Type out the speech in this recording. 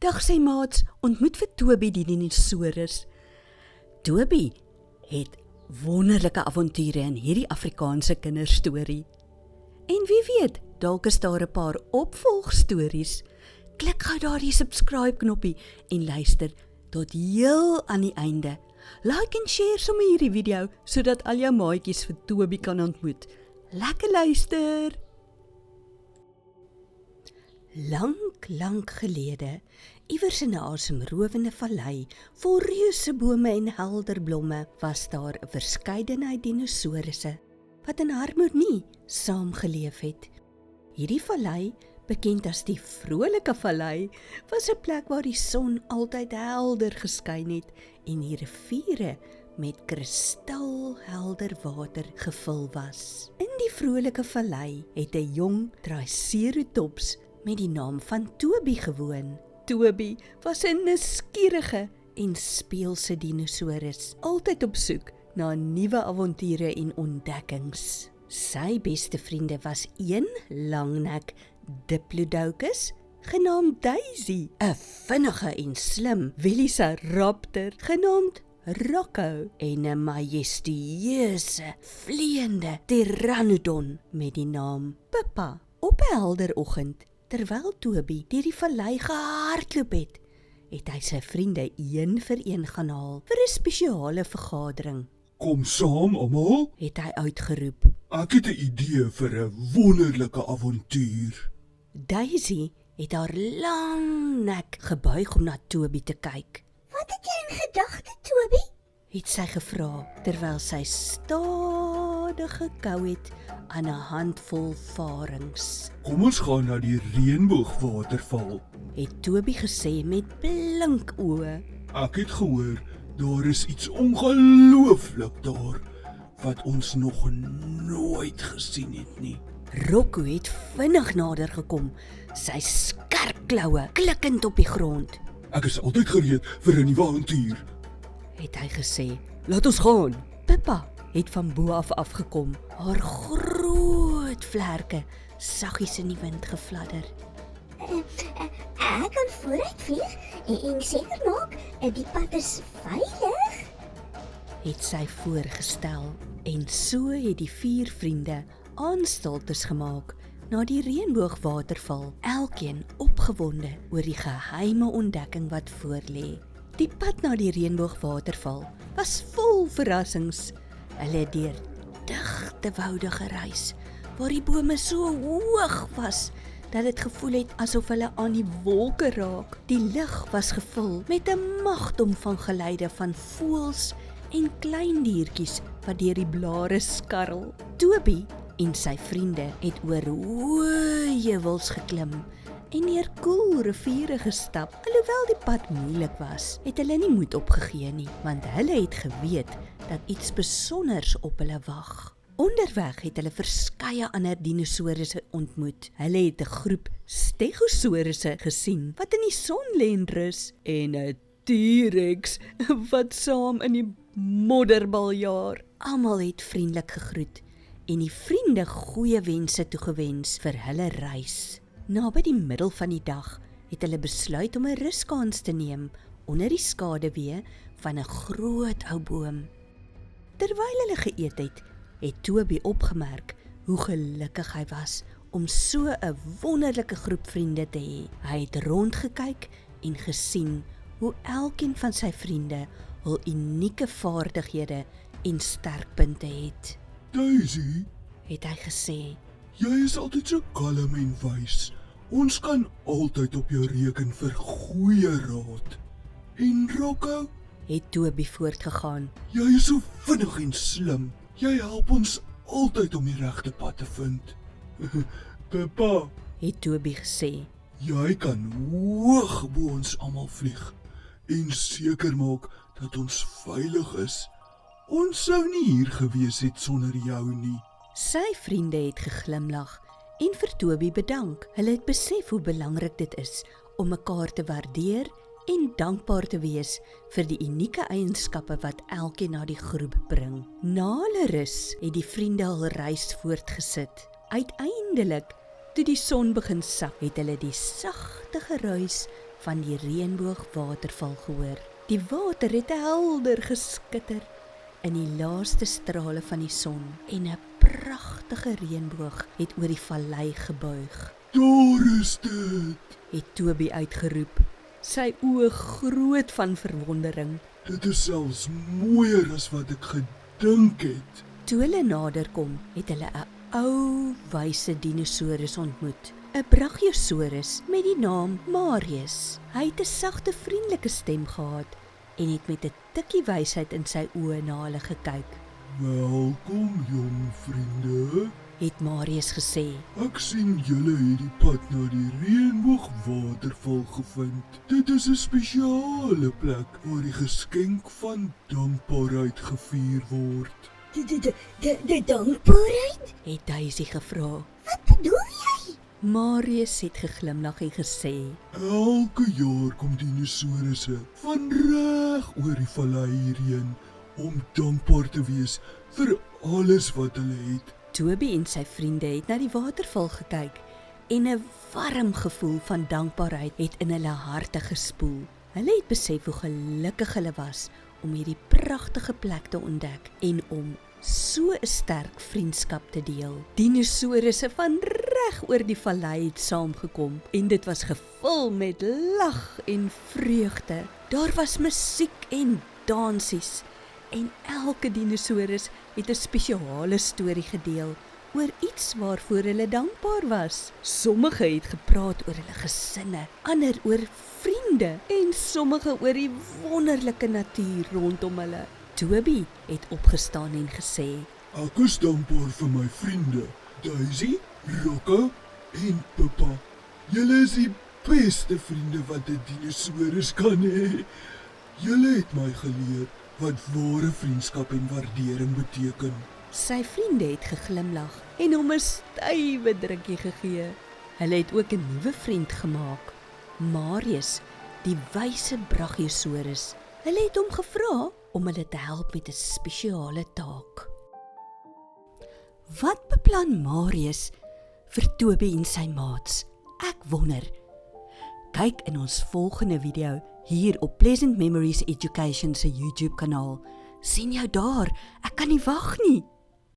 Dag sy maats, ontmoet vir Toby die dinosaurus. Toby het wonderlike avonture in hierdie Afrikaanse kinderstorie. En wie weet, dalk is daar 'n paar opvolgstories. Klik gou daardie subscribe knoppie en luister tot heel aan die einde. Like en share sommer hierdie video, sodat al jou maatjies vir Toby kan ontmoet. Lekker luister! Lank gelede, iewers in 'n asemrowende vallei, vol reuse bome en helder blomme, was daar 'n verskeidenheid dinosourusse, wat in harmonie saamgeleef het. Hierdie vallei, bekend as die Vrolike Vallei, was 'n plek waar die son altyd helder geskyn het en die riviere met kristalhelder water gevul was. In die Vrolike Vallei het 'n jong Triceratops met die naam van Toby gewoon. Toby was 'n nuuskierige en speelse dinosaurus, altyd op soek na nuwe avonture en ontdekkings. Sy beste vriende was een langnek Diplodocus, genaamd Daisy, 'n vinnige en slim Velociraptor, genaamd Rocco, en 'n majestueuse, vleiende Pteranodon met die naam Pippa. Op 'n helder oggend, terwyl Toby deur die vallei gehardloop het hy sy vriende een vir een gaan haal vir 'n spesiale vergadering. Kom saam, almal. Het hy uitgeroep. Ek het 'n idee vir 'n wonderlike avontuur. Daisy het haar lang nek gebuig om na Toby te kyk. Wat het jy in gedagte, Toby? Het sy gevra, terwyl sy stadig gekou het aan 'n handvol varings. Kom ons gaan na die reënboogwaterval. Het Toby gesê met blink oë. Ek het gehoor, daar is iets ongelooflik daar, wat ons nog nooit gesien het nie. Rocco het vinnig nader gekom, sy skerp kloue klikkend op die grond. Ek is altyd gereed vir 'n nuwe avontuur, Het hy gesê. Laat ons gaan. Pippa het van bo af afgekom, haar groot vlerke saggies in die wind gefladder. Ek kan vooruit vlieg en seker maak die pad is veilig. Het sy voorgestel, en so het die 4 vriende aanstaltes gemaak na die reënboogwaterval, elkeen opgewonde oor die geheime ontdekking wat voorlê. Die pad na die reënboogwaterval was vol verrassings. Hulle het deur digte woude gereis, waar die bome so hoog was dat dit gevoel het asof hulle aan die wolke raak. Die lug was gevul met 'n magdom van geluide van voëls en klein diertjies wat deur die blare skarrel. Toby en sy vriende het oor hoë heuwels geklim en deur koel riviere gestap. Alhoewel die pad moeilik was, het hulle nie moed opgegee nie, want hulle het geweet dat iets besonders op hulle wag. Onderweg het hulle verskeie ander dinosourusse ontmoet. Hulle het 'n groep stegosaurusse gesien wat in die son lê en rus, en 'n T-Rex wat saam in die modderbal jaar. Almal het vriendelik gegroet en die vriende goeie wense toegewens vir hulle reis. Naby die middel van die dag het hulle besluit om 'n ruskans te neem onder die skaduwee van 'n groot ou boom. Terwyl hulle geëet het Toby opgemerk hoe gelukkig hy was om so 'n wonderlike groep vriende te hê. Hy het rondgekyk en gesien hoe elkeen van sy vriende hul unieke vaardighede en sterkpunte het. Daisy, Het hy gesê. jy is altyd so kalm en wys. Ons kan altyd op jou reken vir goeie raad. En Rocco, Het Toby voortgegaan. jy is so vinnig en slim. Jy help ons altyd om die regte pad te vind. Pippa, Het Toby gesê. jy kan hoog bo ons almal vlieg en seker maak dat ons veilig is. Ons sou nie hier gewees het sonder jou nie. Sy vriende het geglimlag en vir Toby bedank. Hulle het besef hoe belangrik dit is om mekaar te waardeer en dankbaar te wees vir die unieke eienskappe wat elkeen na die groep bring. Na hulle rus het die vriende hul reis voortgesit. Uiteindelik, toe die son begin sak, het hulle die sagte geruis van die reënboogwaterval gehoor. Die water het helder geskitter in die laaste strale van die son en 'n pragtige reënboog het oor die vallei gebuig. Daar is dit. Het Toby uitgeroep, sy oë groot van verwondering. Dit is selfs mooier as wat ek gedink het. Toe hulle nader kom, het hulle 'n ou, wyse dinosaurus ontmoet. 'n Brachiosaurus met die naam Marius. Hy het 'n sagte, vriendelike stem gehad en het met 'n tikkie wysheid in sy oë na hulle gekyk. Welkom, jong vriende. Het Marius gesê. Ek sien julle het die pad na die reënboogwaterval gevind. Dit is 'n spesiale plek waar die geskenk van dankbaarheid gevier word. De dankbaarheid? Het Daisy gevra. Wat bedoel jy? Marius het geglimlag en gesê. Elke jaar kom dinosourusse van reg oor die vallei hierheen om dankbaar te wees vir alles wat hulle het. Toby en sy vriende het na die waterval gekyk en 'n warm gevoel van dankbaarheid het in hulle harte gespoel. Hulle het besef hoe gelukkig hulle was om hierdie pragtige plek te ontdek en om so 'n sterk vriendskap te deel. Dinosourusse van reg oor die vallei het saamgekom en dit was gevul met lag en vreugde. Daar was musiek en dansies en elke dinosaurus het 'n spesiale storie gedeel oor iets waarvoor hulle dankbaar was. Sommige het gepraat oor hulle gesinne, ander oor vriende en sommige oor die wonderlike natuur rondom hulle. Toby het opgestaan en gesê, Ek is dankbaar vir my vriende, Daisy, Rocco en Pippa. Julle is die beste vriende wat 'n dinosaurus kan hê. Julle het my geleer wat ware vriendskap en waardering beteken. sy vriende het geglimlag en hom 'n stywe drukkie gegee. Hulle het ook 'n nuwe vriend gemaak, Marius, die wyse Brachiosaurus. Hulle het hom gevra om hulle te help met 'n spesiale taak. Wat beplan Marius vir Toby en sy maats? Ek wonder. Kyk in ons volgende video hier op Pleasant Memories Education se YouTube kanaal. Sien jou daar, ek kan nie wag nie.